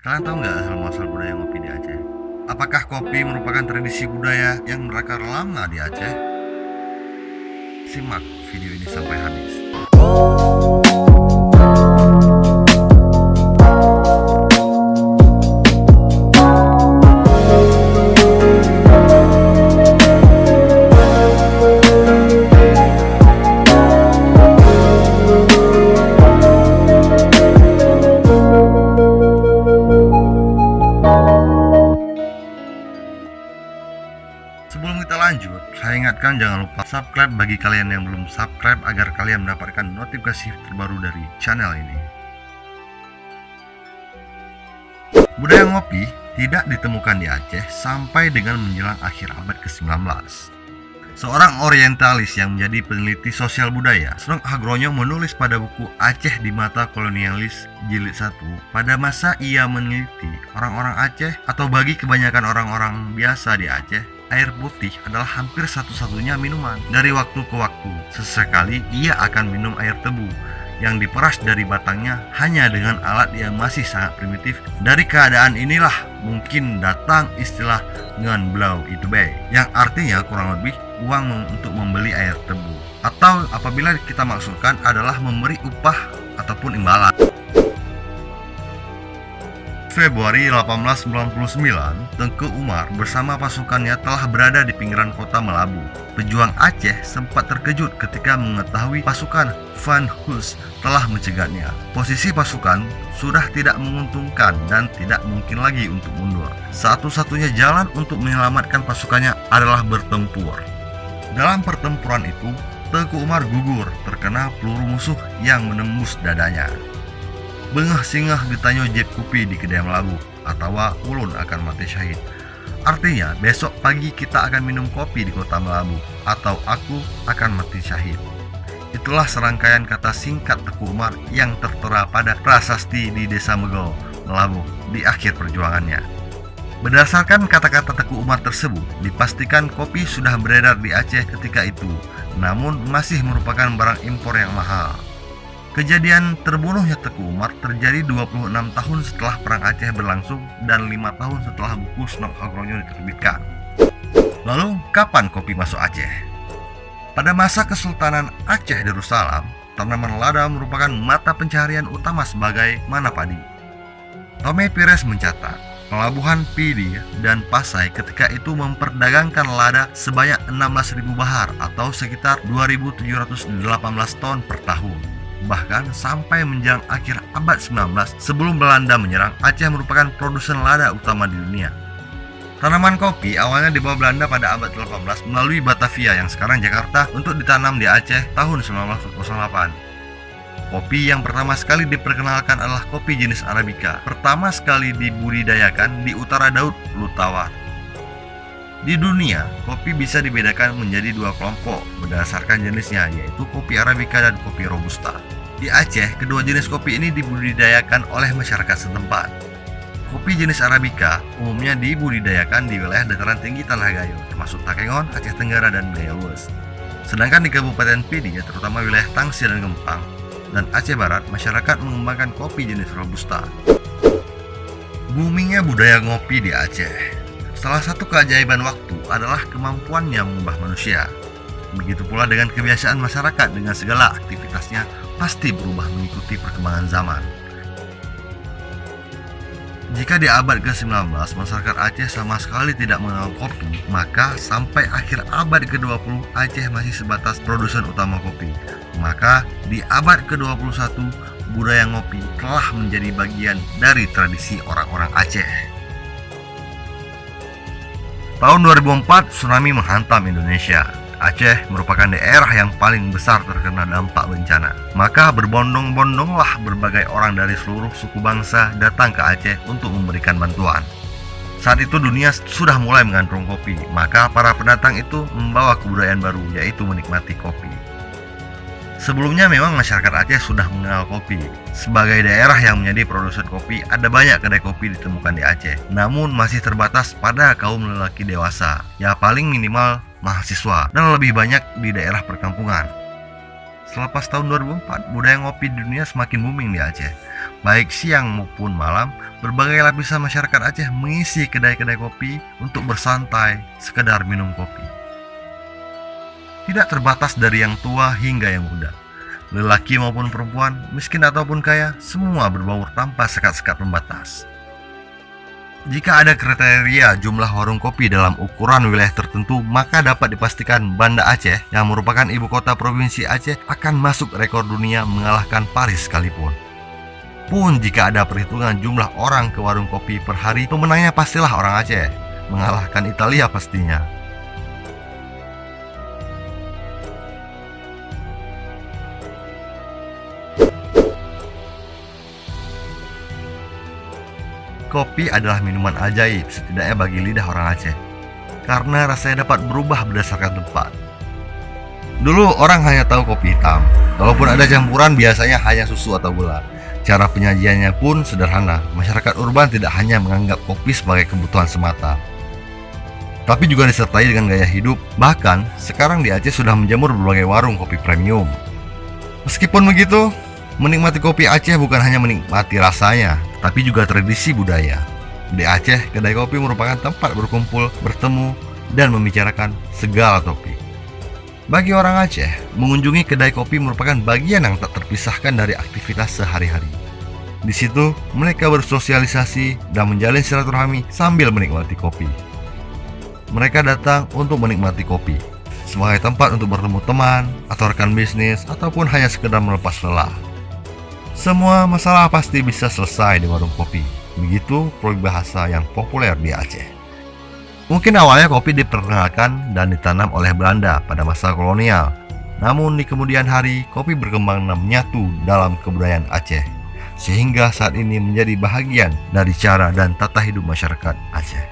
Kalian tahu nggak asal-muasal budaya ngopi di Aceh? Apakah kopi merupakan tradisi budaya yang berakar lama di Aceh? Simak video ini sampai habis. Sebelum kita lanjut, saya ingatkan jangan lupa subscribe bagi kalian yang belum subscribe agar kalian mendapatkan notifikasi terbaru dari channel ini. Budaya ngopi tidak ditemukan di Aceh sampai dengan menjelang akhir abad ke-19. Seorang orientalis yang menjadi peneliti sosial budaya, Snok Hagronyong menulis pada buku Aceh di Mata Kolonialis Jilid 1, pada masa ia meneliti orang-orang Aceh atau bagi kebanyakan orang-orang biasa di Aceh, air putih adalah hampir satu-satunya minuman. Dari waktu ke waktu, sesekali ia akan minum air tebu yang diperas dari batangnya hanya dengan alat yang masih sangat primitif. Dari keadaan inilah mungkin datang istilah ngan blau itu bay, yang artinya kurang lebih uang untuk membeli air tebu, atau apabila kita maksudkan adalah memberi upah ataupun imbalan. Februari 1899, Tengku Umar bersama pasukannya telah berada di pinggiran kota Melabu. Pejuang Aceh sempat terkejut ketika mengetahui pasukan Van Hus telah mencegatnya. Posisi pasukan sudah tidak menguntungkan dan tidak mungkin lagi untuk mundur. Satu-satunya jalan untuk menyelamatkan pasukannya adalah bertempur. Dalam pertempuran itu, Tengku Umar gugur terkena peluru musuh yang menembus dadanya. Bengah singgah ditanyo jeb kupi di kedai Melabu, atau ulun akan mati syahid. Artinya besok pagi kita akan minum kopi di kota Melabu, atau aku akan mati syahid. Itulah serangkaian kata singkat Tengku Umar yang tertera pada prasasti di desa Megol, Melabu di akhir perjuangannya. Berdasarkan kata-kata Tengku Umar tersebut, dipastikan kopi sudah beredar di Aceh ketika itu, namun masih merupakan barang impor yang mahal. Kejadian terbunuhnya Tengku Umar terjadi 26 tahun setelah Perang Aceh berlangsung dan 5 tahun setelah buku Snok Hagronyong diterbitkan. Lalu, kapan kopi masuk Aceh? Pada masa Kesultanan Aceh Darussalam, tanaman lada merupakan mata pencaharian utama sebagai mana padi. Tommy Pires mencatat, pelabuhan Pidi dan Pasai ketika itu memperdagangkan lada sebanyak 16.000 bahar atau sekitar 2.718 ton per tahun. Bahkan sampai menjelang akhir abad 19 sebelum Belanda menyerang, Aceh merupakan produsen lada utama di dunia. Tanaman kopi awalnya dibawa Belanda pada abad 18 melalui Batavia yang sekarang Jakarta untuk ditanam di Aceh tahun 1908. Kopi yang pertama sekali diperkenalkan adalah kopi jenis Arabica, pertama sekali dibudidayakan di utara Daud, Lutawar. Di dunia, kopi bisa dibedakan menjadi dua kelompok berdasarkan jenisnya, yaitu kopi Arabica dan kopi Robusta. Di Aceh, kedua jenis kopi ini dibudidayakan oleh masyarakat setempat. Kopi jenis Arabica umumnya dibudidayakan di wilayah dataran tinggi Tanah Gayo, termasuk Takengon, Aceh Tenggara, dan Baya Lues. Sedangkan di Kabupaten Pidi, terutama wilayah Tangsi dan Gempang, dan Aceh Barat, masyarakat mengembangkan kopi jenis Robusta. Boomingnya budaya ngopi di Aceh. Salah satu keajaiban waktu adalah kemampuannya mengubah manusia. Begitu pula dengan kebiasaan masyarakat dengan segala aktivitasnya pasti berubah mengikuti perkembangan zaman. Jika di abad ke-19 masyarakat Aceh sama sekali tidak mengenal kopi, maka sampai akhir abad ke-20 Aceh masih sebatas produsen utama kopi. Maka di abad ke-21 budaya ngopi telah menjadi bagian dari tradisi orang-orang Aceh. Tahun 2004, tsunami menghantam Indonesia. Aceh merupakan daerah yang paling besar terkena dampak bencana. Maka berbondong-bondonglah berbagai orang dari seluruh suku bangsa datang ke Aceh untuk memberikan bantuan. Saat itu dunia sudah mulai mengandung kopi, maka para pendatang itu membawa kebudayaan baru, yaitu menikmati kopi. Sebelumnya memang masyarakat Aceh sudah mengenal kopi. Sebagai daerah yang menjadi produsen kopi, ada banyak kedai kopi ditemukan di Aceh. Namun masih terbatas pada kaum lelaki dewasa, ya paling minimal mahasiswa, dan lebih banyak di daerah perkampungan. Selepas tahun 2004, budaya ngopi di dunia semakin booming di Aceh. Baik siang maupun malam, berbagai lapisan masyarakat Aceh mengisi kedai-kedai kopi untuk bersantai, sekedar minum kopi. Tidak terbatas dari yang tua hingga yang muda. Lelaki maupun perempuan, miskin ataupun kaya, semua berbaur tanpa sekat-sekat pembatas. Jika ada kriteria jumlah warung kopi dalam ukuran wilayah tertentu, maka dapat dipastikan Banda Aceh yang merupakan ibu kota provinsi Aceh akan masuk rekor dunia mengalahkan Paris sekalipun. Pun jika ada perhitungan jumlah orang ke warung kopi per hari, pemenangnya pastilah orang Aceh, mengalahkan Italia pastinya. Kopi adalah minuman ajaib setidaknya bagi lidah orang Aceh, karena rasanya dapat berubah berdasarkan tempat. Dulu orang hanya tahu kopi hitam, kalaupun ada campuran biasanya hanya susu atau gula. Cara penyajiannya pun sederhana, masyarakat urban tidak hanya menganggap kopi sebagai kebutuhan semata, tapi juga disertai dengan gaya hidup. Bahkan, sekarang di Aceh sudah menjamur berbagai warung kopi premium. Meskipun begitu, menikmati kopi Aceh bukan hanya menikmati rasanya, tapi juga tradisi budaya. Di Aceh, kedai kopi merupakan tempat berkumpul, bertemu, dan membicarakan segala topik. Bagi orang Aceh, mengunjungi kedai kopi merupakan bagian yang tak terpisahkan dari aktivitas sehari-hari. Di situ, mereka bersosialisasi dan menjalin silaturahmi sambil menikmati kopi. Mereka datang untuk menikmati kopi, sebagai tempat untuk bertemu teman, atau rekan bisnis, ataupun hanya sekedar melepas lelah. Semua masalah pasti bisa selesai di warung kopi. Begitu peribahasa yang populer di Aceh. Mungkin awalnya kopi diperkenalkan dan ditanam oleh Belanda pada masa kolonial. Namun di kemudian hari, kopi berkembang dan menyatu dalam kebudayaan Aceh, sehingga saat ini menjadi bahagian dari cara dan tata hidup masyarakat Aceh.